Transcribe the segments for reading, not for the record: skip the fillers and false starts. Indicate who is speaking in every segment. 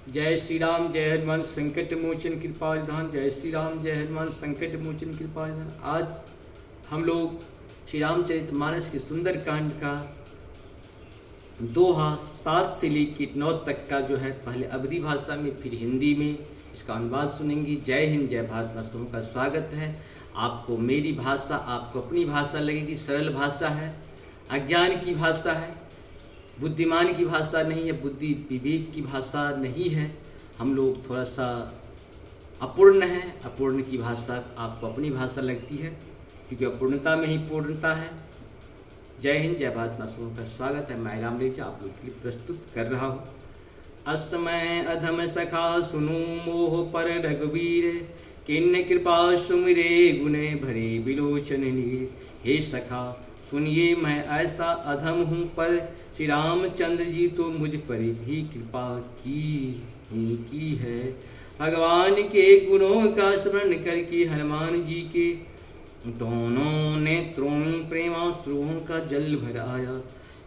Speaker 1: जय श्री राम जय हनुमान संकट मोचन कृपा निधान। जय श्री राम जय हनुमान संकट मोचन कृपा निधान। आज हम लोग श्री रामचरितमानस के सुंदर कांड का दोहा 7 से लेकर 9 तक का जो है पहले अवधी भाषा में फिर हिंदी में इसका अनुवाद सुनेंगे। जय हिंद जय भारत माता का स्वागत है। आपको मेरी भाषा आपको अपनी भाषा लगेगी, सरल भाषा है, अज्ञान की भाषा है, बुद्धिमान की भाषा नहीं है, बुद्धि विवेक की भाषा नहीं है। हम लोग थोड़ा सा अपूर्ण है, अपूर्ण की भाषा आपको अपनी भाषा लगती है क्योंकि अपूर्णता में ही पूर्णता है। जय हिंद जय भारत माता का स्वागत है। मैं राम रेजा आप लोग के लिए प्रस्तुत कर रहा हूँ। असमय अधम सखा सुनो मोह पर रघुवीर, किन्न कृपा सुमिरे गुने भरे बिलोचन नीर। हे सखा सुनिए मैं ऐसा अधम हूँ, पर श्री रामचंद्र जी तो मुझ पर भी कृपा की है। भगवान के गुणों का स्मरण करके हनुमान जी के दोनों नेत्रों में प्रेमाश्रुओं का जल भर आया।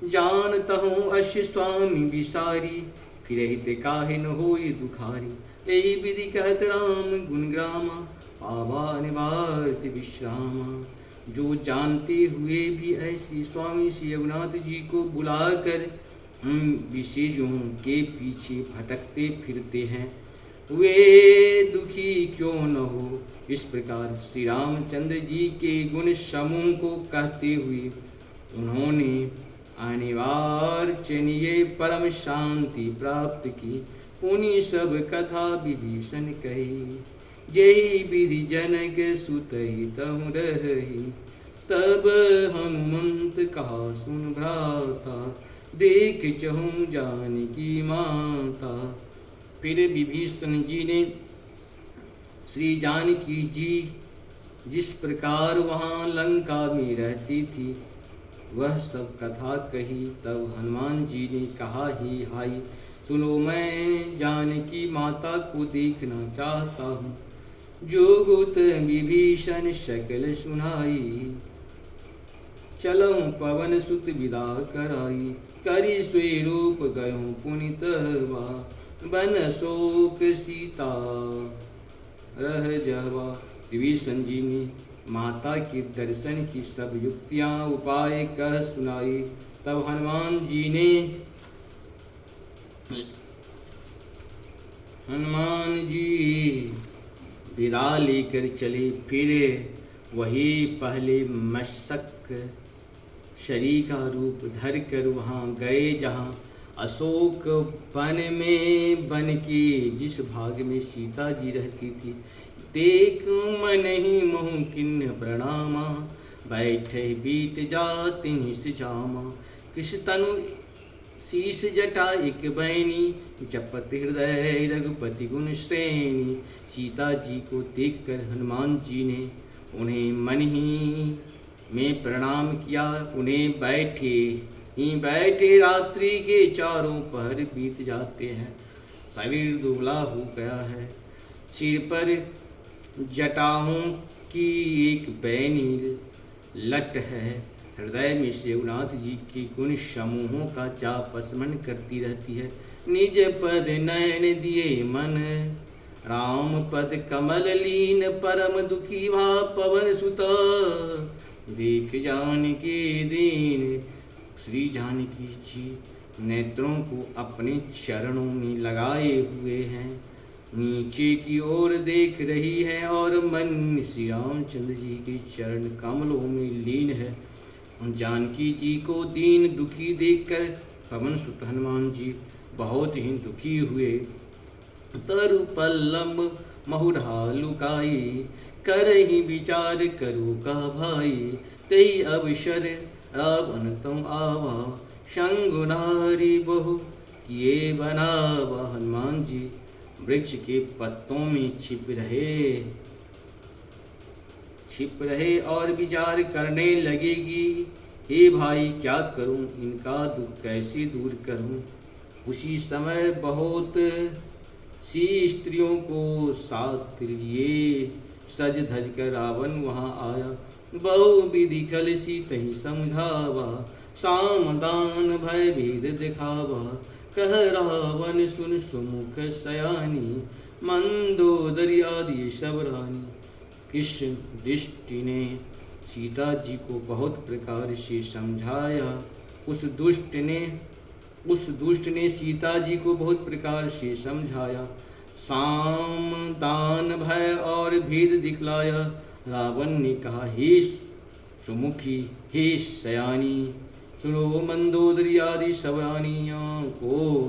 Speaker 1: जानता हूँ अश्य स्वामी विसारी, फिर हित काहे न होई दुखारी। यही विधि कहत राम गुणग्रामा, पावा निवार्थ विश्रामा। जो जानते हुए भी ऐसी स्वामी श्री रघुनाथ जी को बुलाकर विशेषों के पीछे भटकते फिरते हैं, वे दुखी क्यों न हो। इस प्रकार श्री रामचंद्र जी के गुण समूह को कहते हुए उन्होंने अनिवार्चनीय परम शांति प्राप्त की। पुनि सब कथा विभीषण कही, जही विधि जनक सुत हितहु रही। तब हनुमंत कहा सुन भ्राता, देख चहु जानकी माता। फिर विभीषण जी ने श्री जानकी जी जिस प्रकार वहाँ लंका में रहती थी वह सब कथा कही। तब हनुमान जी ने कहा, ही हाय सुनो, मैं जानकी माता को देखना चाहता हूँ। जोगुत विभीषण शकल सुनाई, चलऊँ पवन सुत विदा कराई। करि स्वे रूप गयो पुनित हवा, बन शोक सीता रह जहवा। विभीषण जी ने माता के दर्शन की सब युक्तियाँ उपाय कह सुनाई। तब हनुमान जी विदा लेकर चले। फिर वही पहले मशक शरीर का रूप धर कर वहाँ गए जहाँ अशोक वन में बन के जिस भाग में सीता जी रहती थी। देख मन ही मोह किन्न प्रणामा, बैठे बीत जाति निश्चामा। कृष्ण तनु शीश जटा एक बैनी, जपत हृदय रघुपति गुण श्रेणी। सीता जी को देखकर हनुमान जी ने उन्हें मन ही में प्रणाम किया। उन्हें बैठे रात्रि के चारों पहर बीत जाते हैं। शरीर दुबला हो गया है, सिर पर जटाओं की एक बैनी लट है। हृदय में श्री रघुनाथ जी के गुण समूहों का जाप स्मरण करती रहती है। निज पद नयन दिए मन, राम पद कमल लीन। परम दुखी भा पवन सुता, देख जानकी दीन। श्री जानकी जी नेत्रों को अपने चरणों में लगाए हुए हैं, नीचे की ओर देख रही है और मन श्री रामचंद्र जी के चरण कमलों में लीन है। जानकी जी को दीन दुखी देखकर पवन सुत हनुमान जी बहुत ही दुखी हुए। तरु पल्लम महुढ़ा लुकाई, कर ही विचार करो का भाई। तही अवसर रावण तुम आवा, संग नारी बहु किए बनावा। हनुमान जी वृक्ष के पत्तों में छिप रहे और विचार करने लगेगी, हे भाई क्या करूं, इनका दुख कैसे दूर करूं। उसी समय बहुत सी स्त्रियों को साथ लिए सज धज कर रावण वहाँ आया। बहु विधि कलसी तही समझावा, साम दान भय भेद दिखावा। कह रावण सुन सुमुख सयानी, मंदोदरी आदि सब रानी। इस दृष्टि ने सीता जी को बहुत प्रकार से समझाया। उस दुष्ट ने सीता जी को बहुत प्रकार से समझाया। साम दान भय और भेद दिखलाया। रावण ने कहा, हे सुमुखी, हे सयानी, सुनो मंदोदरी आदि सब रानियों को,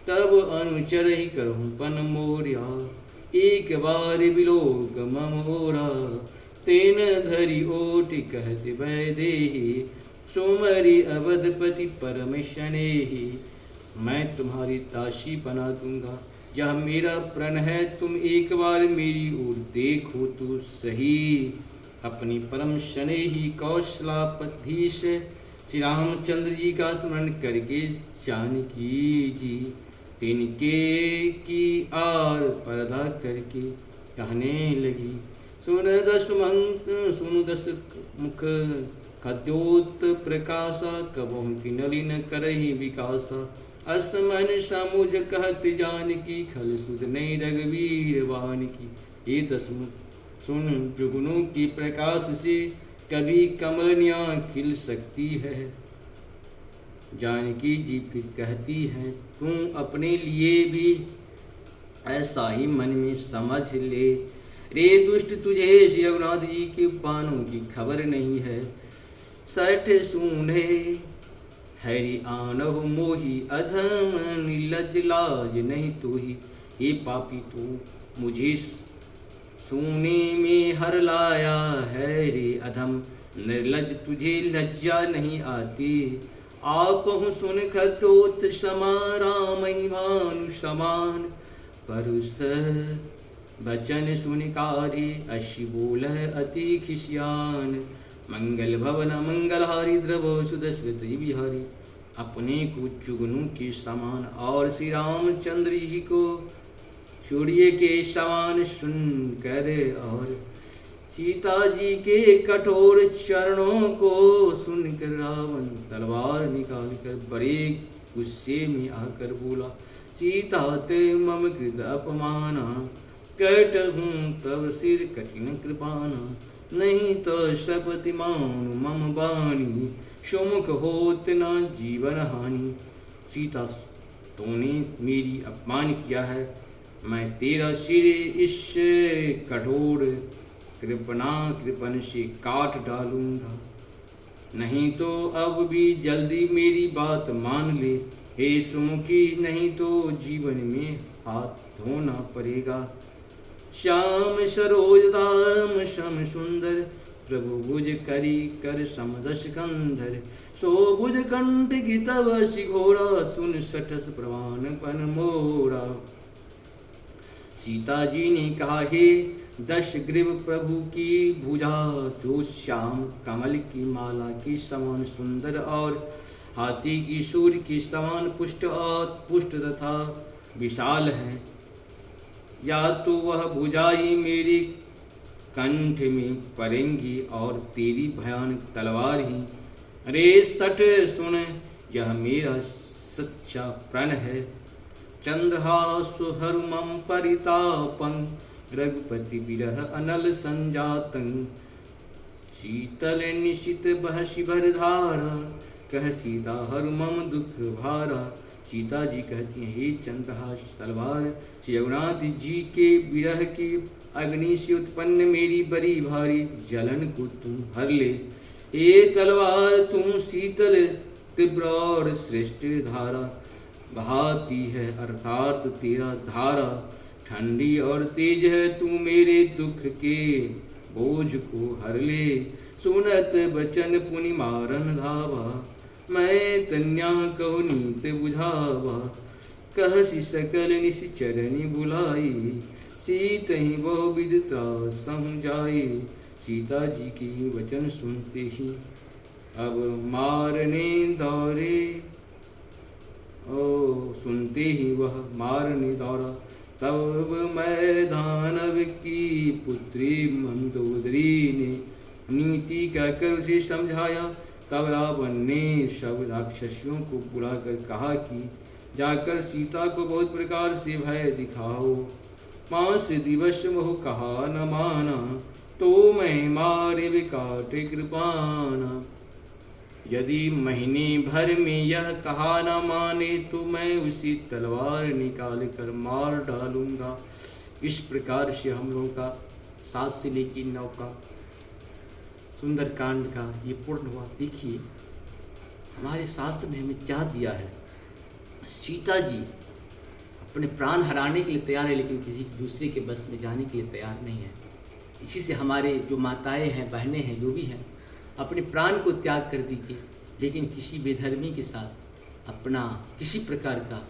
Speaker 1: तब अनुचर ही करहूँ पन मोरिया। एक बार बिलोक मम ओरा, तेन धरी ओट कहत वैदेही, सुमरि अवधपति परम शनेही। मैं तुम्हारी दासी बना दूंगा, यह मेरा प्रण है, तुम एक बार मेरी ओर देखो तो सही। अपनी परम शनेही कौशलापधीश श्री रामचंद्र जी का स्मरण करके जानकी जी तिनके की आर पर्दा करके कहने लगी, सुनु दस मुख खद्योत प्रकाशा, कबहु की नलिन करहि विकासा। असमन समुझ कहत जानकी, खल सुध नहीं रघुवीर वान की। ये दस मुख सुन, जुगनों के प्रकाश से कभी कमलनियाँ खिल सकती है। जानकी जी फिर कहती हैं, तुम अपने लिए भी ऐसा ही मन में समझ ले। रे दुष्ट, तुझे श्री रघुनाथ जी के बाणों की खबर नहीं है। सठ सूंढे हरि आनहु मोही, अधम निर्लज लाज नहीं तोही। ये पापी, तू मुझे सोने में हर लाया है रे अधम, निर्लज तुझे लज्जा नहीं आती। आप हूँ सुन खतोत समारा, महिमानु समान परुष बचन सुन काढ़े, अशि बोल अति खिसियान। मंगल भवन मंगलहारी, द्रवो सुदशरथ बिहारी। अपने को जुगनू के समान और श्री रामचंद्र जी को सूर्य के समान सुनकर और सीता जी के कठोर चरणों को सुनकर रावण तलवार निकालकर बड़े गुस्से में आकर बोला, सीता ते मम कृत अपमाना, कट हूँ तब सिर कठिन कृपाना। नहीं तो शपति मानु मम बानी, सुमुख होत न जीवन हानि। सीता, तूने मेरी अपमान किया है, मैं तेरा सिर इस कठोर कृपन से काट डालूंगा। नहीं तो अब भी जल्दी मेरी बात मान ले। हे सुमुखी, नहीं तो जीवन में हाथ धोना पड़ेगा। श्याम सरोज धाम श्याम सुंदर, प्रभु भुज करी कर समदश कंधर। सो भुज कंठ की तब घोड़ा, सुन सठस प्रवान पन मोरा। सीता जी ने कहा, हे दश ग्रीव प्रभु की भुजा, जो श्याम कमल की माला की समान सुंदर और हाथी की सूर्य की समान पुष्ट तथा विशाल है। या तो वह भुजाई मेरी कंठ में पड़ेंगी और तेरी भयानक तलवार ही। अरे सठ सुन, यह मेरा सच्चा प्रण है। चंद्रहासु हरु मम परितापं, रघुपति विरह अनल संजातं। शीतल निशित बहसि भर धारा, कह सीता हरु मम दुख भारा। सीता जी कहती हैं, हे चंद्रहास तलवार, श्री रघुनाथ जी के विरह की अग्नि से उत्पन्न मेरी बड़ी भारी जलन को तुम हर ले। ये तलवार तुम शीतल तीव्र और श्रेष्ठ धारा बहाती है, अर्थात तेरा धारा ठंडी और तेज है। तू मेरे दुख के बोझ को हर ले। सुनत बचन पुनि मारन धावा, मैं तन्या कहु नीत बुझावा। कहसी सकल निश्चरनि बुलाई, सीत ही बहु विध त्रास जाई। सीता जी के वचन सुनते ही अब मारने दौड़े, सुनते ही वह मारने दौड़ा। तब मैदानव की पुत्री मंदोदरी ने नीति कहकर उसे समझाया। तब रावण ने सब राक्षसियों को बुलाकर कहा कि जाकर सीता को बहुत प्रकार से भय दिखाओ। मास दिवस मोह कहा न माना, तो मैं मारे विकाट कृपाना। यदि महीने भर में यह कहा न माने, तो मैं उसी तलवार निकाल कर मार डालूंगा। इस प्रकार से हम लोगों का 7 से लेकर 9 का सुंदरकांड का ये पूर्ण हुआ। देखिए हमारे शास्त्र ने हमें क्या दिया है। सीता जी अपने प्राण हराने के लिए तैयार है, लेकिन किसी दूसरे के बस में जाने के लिए तैयार नहीं है। इसी से हमारे जो माताएं हैं, बहनें हैं, जो भी हैं, अपने प्राण को त्याग कर दीजिए, लेकिन किसी बेधर्मी के साथ अपना किसी प्रकार का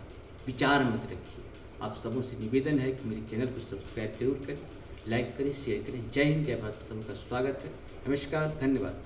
Speaker 1: विचार मत रखिए। आप सबों से निवेदन है कि मेरे चैनल को सब्सक्राइब जरूर करें, लाइक करें, शेयर करें। जय हिंद, जय भारत। सबका स्वागत है। नमस्कार, धन्यवाद।